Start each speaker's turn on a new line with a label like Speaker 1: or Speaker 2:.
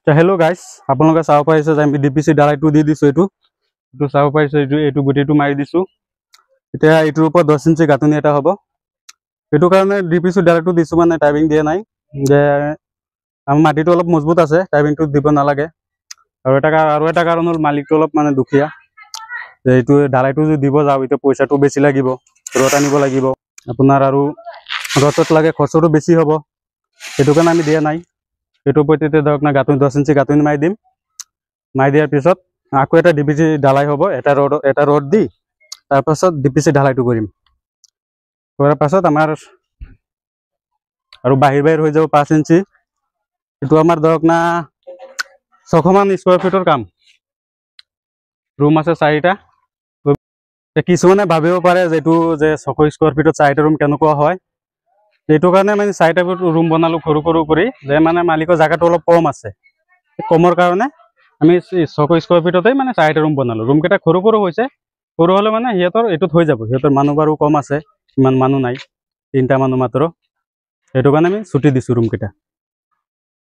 Speaker 1: তো hello' guys, আপোনালোকে চাব পাৰিছে যে আমি ডিপিচি ঢালাইটো দি দিছোঁ। এইটো চাব পাৰিছে, এইটো গোটেইটো মাৰি দিছোঁ। এতিয়া এইটোৰ ওপৰত 10 ইঞ্চি গাঁথনি এটা হ'ব। সেইটো কাৰণে ডিপিচি ঢালাইটো দিছোঁ, মানে টাইপিং দিয়া নাই। যে আমাৰ মাটিটো অলপ মজবুত আছে, টাইপিংটো দিব নালাগে। আৰু এটা কাৰণ হ'ল মালিকটো অলপ মানে দুখীয়া। যে এইটো ঢালাইটো যদি দিব যাওঁ, এতিয়া পইচাটো বেছি লাগিব, ৰড আনিব লাগিব আপোনাৰ, আৰু ৰডত লাগে খৰচটো বেছি হ'ব। সেইটো কাৰণে আমি দিয়া নাই। এইটোৰ ওপৰত এতিয়া ধৰক না গাঁথনি 10 ইঞ্চি গাঁথনি মাৰি দিম। মাৰি দিয়াৰ পিছত আকৌ এটা ডিপিচি ঢালাই হ'ব, এটা ৰড দি তাৰপাছত ডিপিচি ঢালাইটো কৰিম। কৰাৰ পাছত আমাৰ আৰু বাহিৰ হৈ যাব 5 ইঞ্চি। এইটো আমাৰ ধৰক না 600 মান স্কোয়াৰ ফিটৰ কাম। ৰুম আছে 4টা। কিছুমানে ভাবিব পাৰে যে এইটো যে 600 স্কোয়াৰ ফিটত 4টা ৰুম কেনেকুৱা হয়। এইটো কাৰণে মানে 4টা ৰুম বনালো সৰু কৰি, যে মানে মালিকৰ জাগাটো অলপ কম আছে। কমৰ কাৰণে আমি 600 স্কোয়াৰ ফিটতেই মানে 4টা ৰুম বনালো। ৰুম কেইটা সৰু হৈছে, সৰু হ'লে মানে সিহঁতৰ এইটোত হৈ যাব। সিহঁতৰ মানুহ বাৰু কম আছে, ইমান মানুহ নাই, 3টা মানুহ মাত্ৰ। সেইটো কাৰণে আমি ছুটি দিছোঁ ৰুম কেইটা।